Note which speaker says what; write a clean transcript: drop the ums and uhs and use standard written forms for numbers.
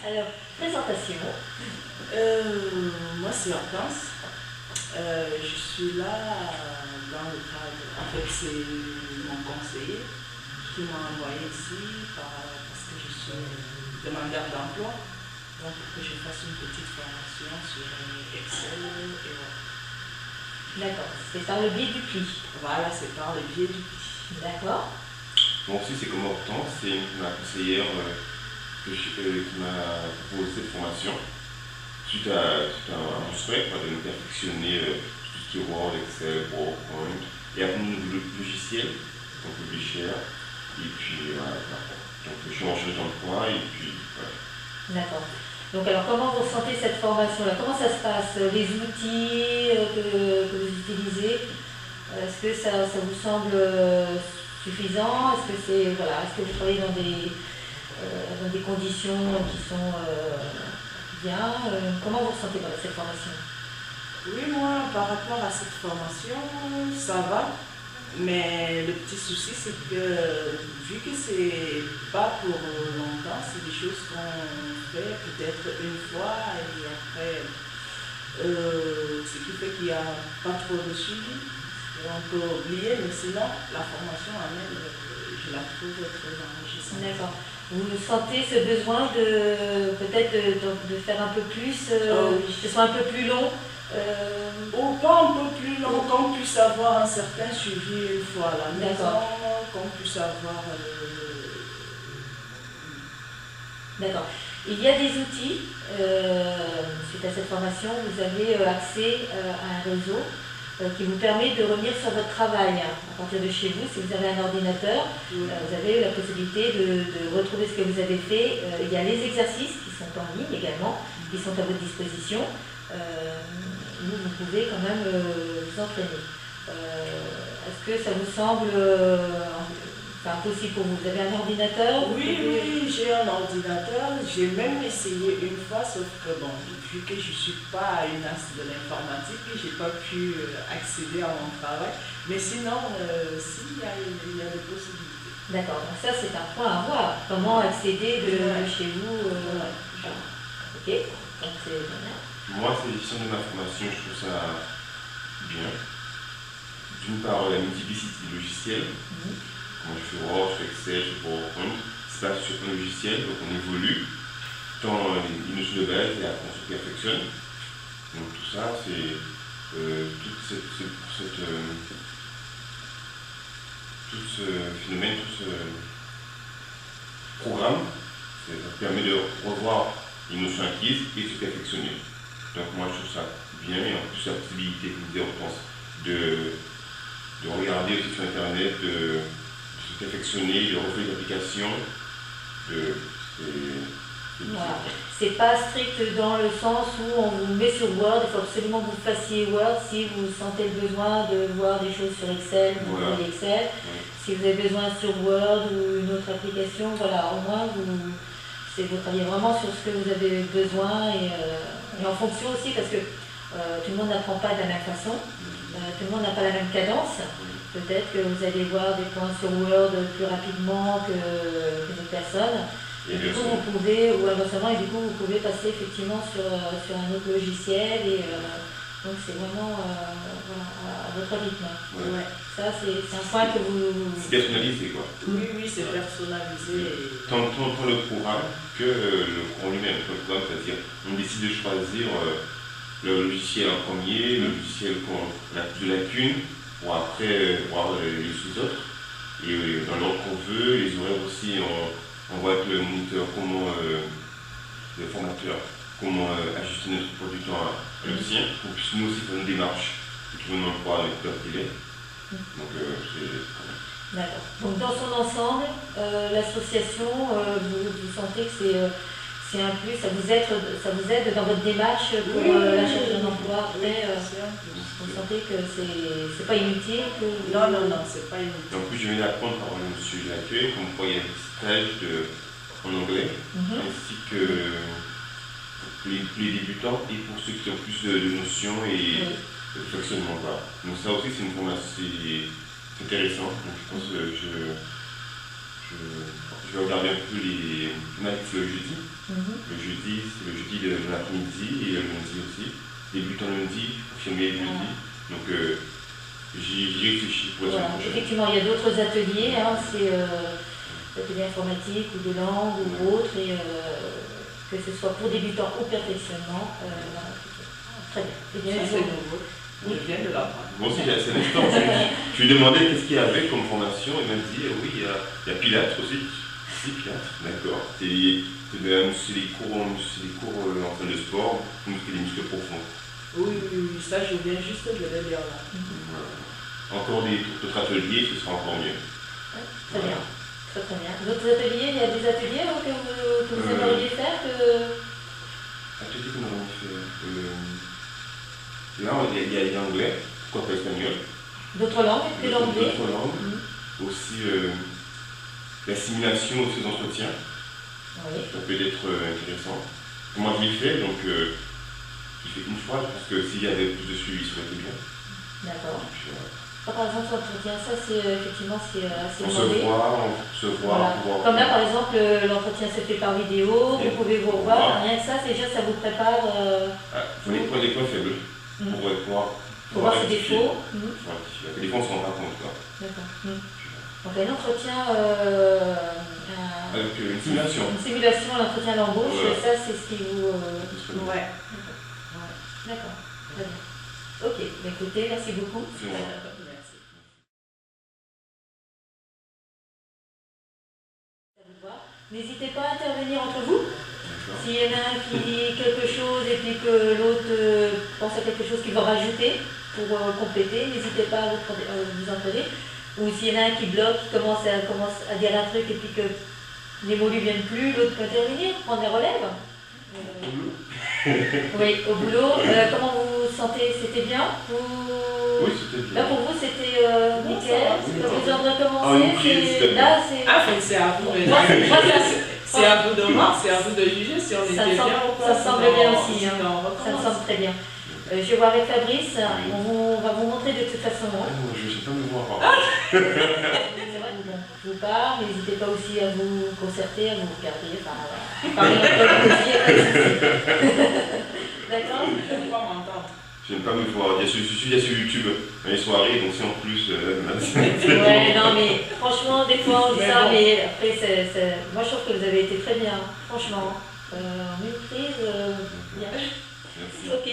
Speaker 1: Alors, présentation.
Speaker 2: Moi, c'est Hortense. Je suis là dans le cadre. En fait, c'est mon conseiller qui m'a envoyé ici parce que je suis demandeur d'emploi. Donc, pour que je fasse une petite formation sur Excel et voilà.
Speaker 1: D'accord, c'est par le biais du CLI.
Speaker 2: Voilà, c'est par le biais du CLI.
Speaker 1: D'accord.
Speaker 3: Moi aussi, c'est comme Hortense, c'est ma conseillère qui m'a proposé cette formation suite à mon souhait de me perfectionner tout ce qui est Word, Excel, PowerPoint et apprendre de nouveaux logiciels, donc le cher. Et puis voilà. Donc je suis en recherche d'emploi et puis voilà.
Speaker 1: D'accord. Donc alors comment vous ressentez cette formation-là? Comment ça se passe? Les outils que vous utilisez, est-ce que ça vous semble suffisant? Est-ce que vous travaillez dans des conditions qui sont bien? Comment vous ressentez cette formation?
Speaker 2: Oui, moi, par rapport à cette formation, ça va. Mais le petit souci, c'est que vu que c'est pas pour longtemps, c'est des choses qu'on fait peut-être une fois et après, ce qui fait qu'il n'y a pas trop de suivi. Et on peut oublier, mais sinon, la formation en elle, je la trouve très enrichissante.
Speaker 1: D'accord. Vous sentez ce besoin de peut-être de faire un peu plus, que ce soit un peu plus long?
Speaker 2: Ou pas un peu plus long, qu'on puisse avoir un certain suivi une fois à la maison, qu'on puisse avoir...
Speaker 1: D'accord. Il y a des outils, suite à cette formation, vous avez accès à un réseau qui vous permet de revenir sur votre travail à partir de chez vous. Si vous avez un ordinateur, vous avez la possibilité de retrouver ce que vous avez fait. Il y a les exercices qui sont en ligne également, qui sont à votre disposition. Vous pouvez quand même vous entraîner. Est-ce que ça vous semble possible pour vous? Vous avez un ordinateur?
Speaker 2: Oui, j'ai un ordinateur. J'ai même essayé une fois, sauf que bon, vu que je ne suis pas une as de l'informatique, je n'ai pas pu accéder à mon travail. Mais sinon, il y a des possibilités.
Speaker 1: D'accord, donc ça c'est un point à voir. Comment accéder de chez vous? Ok, donc c'est bien.
Speaker 3: Moi, c'est l'édition de ma formation, je trouve ça bien. D'une part, la multiplicité des logiciels. Quand je fais Word, je fais Excel, je fais PowerPoint, c'est pas sur un logiciel, donc on évolue dans les notions de base et après on se perfectionne. Donc tout ça, c'est tout ce phénomène, tout ce programme, ça permet de revoir les notions acquises et de se perfectionner. Donc moi je trouve ça bien, et en plus la possibilité, comme disait Hortense, de regarder aussi sur internet, de se perfectionner, de refaire des applications.
Speaker 1: Voilà. C'est pas strict dans le sens où on vous met sur Word, il faut absolument que vous fassiez Word. Si vous sentez le besoin de voir des choses sur Excel, vous prenez Excel. Si vous avez besoin sur Word ou une autre application, voilà, au moins vous travaillez vraiment sur ce que vous avez besoin et en fonction aussi, parce que tout le monde n'apprend pas de la même façon, tout le monde n'a pas la même cadence. Peut-être que vous allez voir des points sur Word plus rapidement que d'autres personnes. Et du coup, vous pouvez, ou inversement, et du coup, vous pouvez passer effectivement sur un autre logiciel. Et donc, c'est vraiment à votre rythme.
Speaker 2: Ouais.
Speaker 1: Ça, c'est un point que vous...
Speaker 3: C'est personnalisé, quoi.
Speaker 2: Oui, c'est personnalisé.
Speaker 3: Tant le programme que le programme lui-même. Le programme, c'est-à-dire, on décide de choisir le logiciel en premier, le logiciel qu'on a plus de lacunes, pour après voir les sous-autres. Et dans l'ordre qu'on veut, les horaires aussi, on voit avec le moniteur le formateur, comment ajuster notre emploi du temps à le sien, pour que nous aussi faire une démarche et trouver un emploi avec leur délai. Donc c'est...
Speaker 1: D'accord. Donc dans son ensemble, l'association, vous sentez que c'est un plus, ça vous aide dans votre démarche pour la recherche d'un emploi. Après, vous sentez que c'est pas inutile que...
Speaker 2: Non, c'est pas inutile.
Speaker 3: En plus, je viens d'apprendre par le monsieur de l'accueil, comme quoi il y a des stages en anglais, ainsi que pour les débutants et pour ceux qui ont plus de notions et de fonctionnement. Donc ça aussi, c'est une formation intéressante. Donc je pense que je je vais regarder un peu les nights le jeudi. Le jeudi, c'est le jeudi de l'après-midi et le lundi aussi. Débutant lundi, confirmé jeudi. Donc j'y réfléchis pour la semaine prochaine.
Speaker 1: Effectivement, il y a d'autres ateliers, hein, c'est ateliers informatiques ou de langue ou autres, et que ce soit pour débutants ou perfectionnement. Très bien. Eh bien,
Speaker 2: Ça, c'est nouveau. Je viens de l'apprendre.
Speaker 3: Moi aussi, j'ai assez d'instant. Je lui ai demandé qu'est-ce qu'il y avait comme formation. Il m'a dit oui, il y a Pilates aussi. Si, Pilates, d'accord. C'est des cours en salle de sport, des muscles profonds.
Speaker 2: Oui, ça, je viens juste de le dire là.
Speaker 3: Encore d'autres ateliers, ce sera encore mieux.
Speaker 1: Ouais, très bien. Très très bien. D'autres ateliers, il y a des ateliers que vous aimeriez faire
Speaker 3: Ateliers que nous avons fait. Là, il y a l'anglais, pourquoi pas l'espagnol.
Speaker 1: D'autres langues que l'anglais.
Speaker 3: D'autres langues. Aussi la simulation de ces entretiens.
Speaker 1: Oui.
Speaker 3: Ça peut être intéressant. Moi, je l'ai fait, donc j'ai fait une fois. Je pense que s'il y avait plus de suivi, ça aurait été bien.
Speaker 1: D'accord. Par exemple, l'entretien, ça c'est effectivement assez
Speaker 3: demandé. On se voit.
Speaker 1: Voilà. Comme là, par exemple, l'entretien se fait par vidéo, vous pouvez vous revoir. Rien que ça, c'est déjà, ça vous prépare.
Speaker 3: Vous voyez des points faibles pour
Speaker 1: voir ses défauts.
Speaker 3: Des fois, on ne se rend pas compte.
Speaker 1: D'accord. Donc un entretien,
Speaker 3: avec une simulation.
Speaker 1: Une simulation à l'entretien d'embauche, ça c'est ce qui vous...
Speaker 2: Ouais.
Speaker 1: D'accord, très bien. Ok, écoutez, merci beaucoup.
Speaker 2: Merci.
Speaker 1: N'hésitez pas à intervenir entre vous. S'il y en a un qui dit quelque chose et puis que l'autre pense à quelque chose qu'il va rajouter pour compléter, n'hésitez pas à vous entraîner. Ou s'il y en a un qui bloque, qui commence à dire un truc et puis que les mots lui viennent plus, l'autre peut intervenir, prendre les relèves. Oui, au boulot. Comment vous vous sentez? C'était bien?
Speaker 3: Oui, c'était bien.
Speaker 1: Là pour vous c'était nickel. Vous besoin de
Speaker 3: recommencer?
Speaker 1: Là c'est...
Speaker 2: C'est à vous de
Speaker 1: C'est à vous
Speaker 2: de voir, c'est à vous de juger si on était bien ou pas.
Speaker 1: Ça semble bien aussi, ça me semble très bien. Je vais voir avec Fabrice, on va vous montrer de toute façon.
Speaker 3: Je ne sais pas me voir.
Speaker 1: C'est vrai, bon, je vous parle, n'hésitez pas aussi à vous concerter, à vous regarder, parler entre vous aussi. D'accord?
Speaker 2: Je ne peux pas m'entendre.
Speaker 3: Je n'aime pas me voir. Je suis sur YouTube dans les soirées, donc c'est en plus.
Speaker 1: Ouais, non, mais franchement, des fois on dit ça, mais après, moi je trouve que vous avez été très bien, franchement. En maîtrise, bien.
Speaker 3: Merci.
Speaker 1: Ok.